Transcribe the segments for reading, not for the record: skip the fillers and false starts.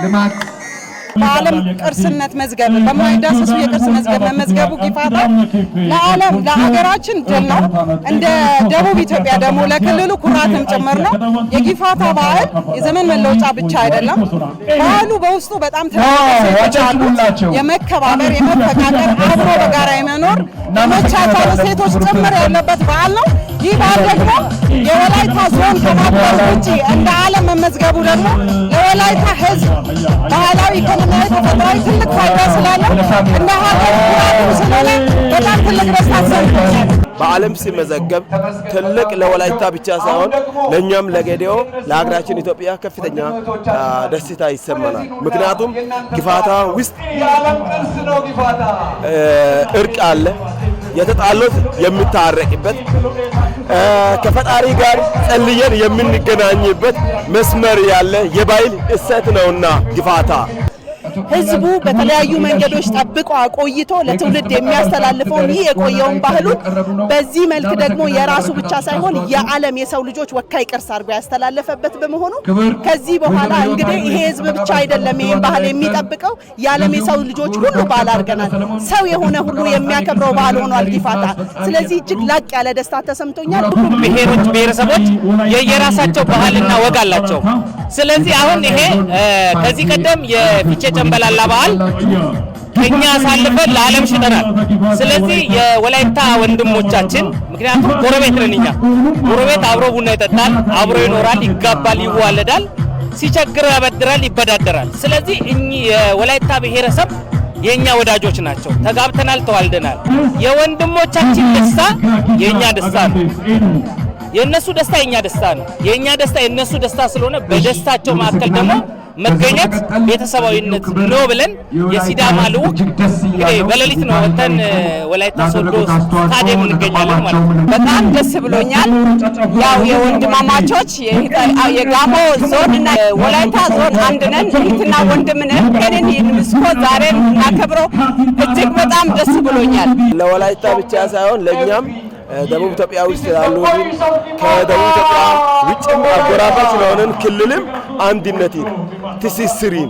ልማት በዓለም ቅርስነት መዝገብ በማይዳሰሱ የቅርስ መዝገብ መመዝገቡ ጊፋታ ለዓለም ለሀገራችን ድል ነው። እንደ ደቡብ ኢትዮጵያ ደግሞ ለክልሉ ኩራትም ጭምር ነው። የጊፋታ በዓል የዘመን መለወጫ ብቻ አይደለም። በዓሉ በውስጡ በጣም ተራራዎች አሉት። የመከባበር፣ የመፈቃቀር፣ አብሮ በጋራ የመኖር የመቻቻል ሴቶች ጭምር ያለበት በዓል ነው። ይህ በዓል ደግሞ የወላይታ ዞን ከማክበር ውጪ እንደ ዓለም መመዝገቡ ደግሞ ለወላይታ ሕዝብ ባህላዊ ኢኮኖሚያዊ ተፈጥሯዊ ትልቅ ፋይዳ ስላለው እንደ ሀገር ኩራቱ ስለሆነ በጣም ትልቅ ደስታ ተሰምቶኛል። በዓለም ሲመዘገብ ትልቅ ለወላይታ ብቻ ሳይሆን ለኛም ለጌዴኦ ለሀገራችን ኢትዮጵያ ከፍተኛ ደስታ ይሰማናል። ምክንያቱም ጊፋታ ውስጥ እርቅ አለ፣ የተጣሉት የሚታረቅበት ከፈጣሪ ጋር ጸልየን የምንገናኝበት መስመር ያለ የባህል እሴት ነውና ጊፋታ ህዝቡ በተለያዩ መንገዶች ጠብቆ አቆይቶ ለትውልድ የሚያስተላልፈውን ይህ የቆየውን ባህሉን በዚህ መልክ ደግሞ የራሱ ብቻ ሳይሆን የዓለም የሰው ልጆች ወካይ ቅርስ አድርጎ ያስተላለፈበት በመሆኑ ከዚህ በኋላ እንግዲህ ይሄ ህዝብ ብቻ አይደለም ይሄን ባህል የሚጠብቀው የዓለም የሰው ልጆች ሁሉ ባህል አድርገናል። ሰው የሆነ ሁሉ የሚያከብረው ባህል ሆኗል ጊፋታ። ስለዚህ እጅግ ላቅ ያለ ደስታ ተሰምቶኛል። ሁሉም ብሔሮች ብሔረሰቦች የየራሳቸው ባህልና ወግ አላቸው። ስለዚህ አሁን ይሄ ከዚህ ቀደም የፊቼ ጨምበላላ በዓል ከኛ አሳልፈን ለዓለም ሽጠናል። ስለዚህ የወላይታ ወንድሞቻችን ምክንያቱም ጎረቤት ነን እኛ ጎረቤት አብሮ ቡና ይጠጣል፣ አብሮ ይኖራል፣ ይጋባል፣ ይዋለዳል፣ ሲቸግረው ያበድራል፣ ይበዳደራል። ስለዚህ እኚህ የወላይታ ብሔረሰብ የኛ ወዳጆች ናቸው። ተጋብተናል፣ ተዋልደናል። የወንድሞቻችን ደስታ የኛ ደስታ ነው። የነሱ ደስታ የኛ ደስታ ነው። የኛ ደስታ የነሱ ደስታ ስለሆነ በደስታቸው መካከል ደግሞ መገኘት ቤተሰባዊነት ነው ብለን የሲዳማ ልዑክ እንግዲህ በሌሊት ነው ወተን ወላይታ ሶዶ ስታዲየም እንገኛለን ማለት ነው። በጣም ደስ ብሎኛል። ያው የወንድማማቾች የጋሞ ዞን እና ወላይታ ዞን አንድ ነን፣ እህትና ወንድም ነን። ከነን ይንስኮ ዛሬ እናከብረው እጅግ በጣም ደስ ብሎኛል። ለወላይታ ብቻ ሳይሆን ለኛም ደቡብ ኢትዮጵያ ውስጥ ያሉ ከደቡብ ኢትዮጵያ ውጭም አጎራባች ስለሆነን ክልልም አንድነትን ትስስሪን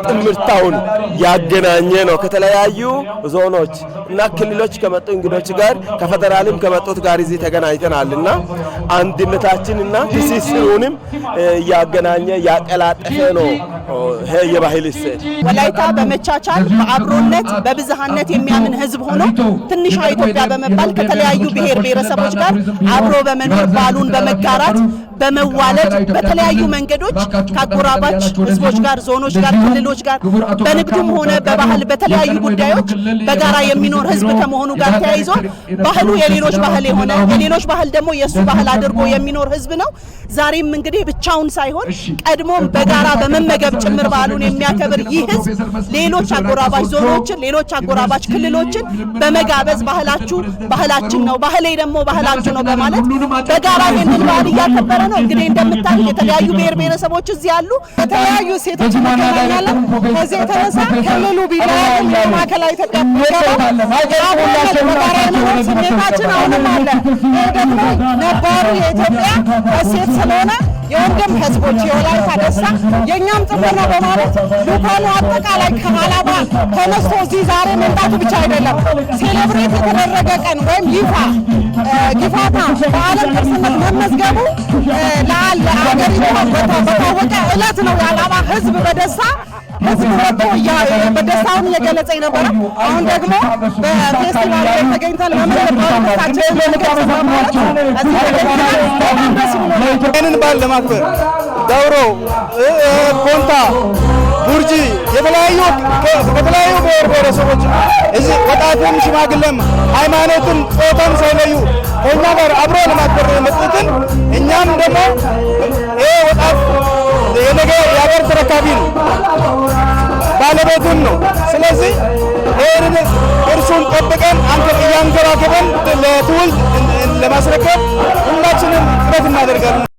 ጥምርታውን ያገናኘ ነው። ከተለያዩ ዞኖች እና ክልሎች ከመጡ እንግዶች ጋር ከፌደራልም ከመጡት ጋር እዚህ ተገናኝተናልና አንድነታችንና ትስስሩንም ያገናኘ ያቀላጠፈ ነው። ይሄ የባህል እሴት ወላይታ በመቻቻል በአብሮነት በብዝሃነት የሚያምን ህዝብ ሆኖ ትንሿ ኢትዮጵያ በመባል ከተለያዩ ብሔር ብሔረሰቦች ጋር አብሮ በመኖር ባሉን በመጋራት በመዋለድ በተለያዩ መንገዶች ከአጎራባች ህዝቦች ጋር ዞኖች ጋር ክልሎች ጋር በንግዱም ሆነ በባህል በተለያዩ ጉዳዮች በጋራ የሚኖር ህዝብ ከመሆኑ ጋር ተያይዞ ባህሉ የሌሎች ባህል የሆነ የሌሎች ባህል ደግሞ የሱ ባህል አድርጎ የሚኖር ህዝብ ነው። ዛሬም እንግዲህ ብቻውን ሳይሆን ቀድሞም በጋራ በመመገብ ጭምር ባህሉን የሚያከብር ይህ ህዝብ ሌሎች አጎራባች ዞኖችን ሌሎች አጎራባች ክልሎችን በመጋበዝ ባህላችሁ ባህላችን ነው ባህሌ ደግሞ ባህላችሁ ነው በማለት በጋራ ይህንን ባህል እያከበረ ነው። እንግዲህ እንደምታዩት የተለያዩ ብሔር ብሔረሰቦች እዚህ ያሉ የተለያዩ ሴቶች እንገናኛለን። ከዚህ የተነሳ ክልሉ ቢለያይም የማዕከላዊ ኢትዮጵያ ስሜታችን አሁንም አለ። ይህ ደግሞ ነባሩ የኢትዮጵያ እሴት ስለሆነ የወንድም ህዝቦች የወላይታ ደስታ የኛም ጥምር ነው በማለት ልኡካኑ አጠቃላይ ከሀላባ ተነስቶ እዚህ ዛሬ መምጣቱ ብቻ አይደለም ሴሌብሬት የተደረገ ቀን ወይም ጊፋታ በዓለም ቅርስነት መመዝገቡ ለአገሪቱ በታወቀ ዕለት ነው። የሀላባ ህዝብ በደስታ ህዝብ ወጥቶ በደስታውን እየገለጸ ነበረ። አሁን ደግሞ በፌስቲቫል ላይ ተገኝተን መመለባታችን ለልቀት ማለት ይህንን በዓል ለማክበር ዳውሮ፣ ኮንታ፣ ቡርጂ የተለያዩ ብሔር ብሔረሰቦች እዚህ ወጣቱም ሽማግሌም ሃይማኖትን ጾታን ሳይለዩ ከእኛ ጋር አብሮ ለማክበር የመጡትን እኛም ደግሞ ይሄ ወጣት የነገ የሀገር ተረካቢ ነው ባለቤትም ነው። ስለዚህ ይህንን እርሱን ጠብቀን እያንከባከበን ለትውልድ ለማስረከብ ሁላችንም ጥረት እናደርጋለን።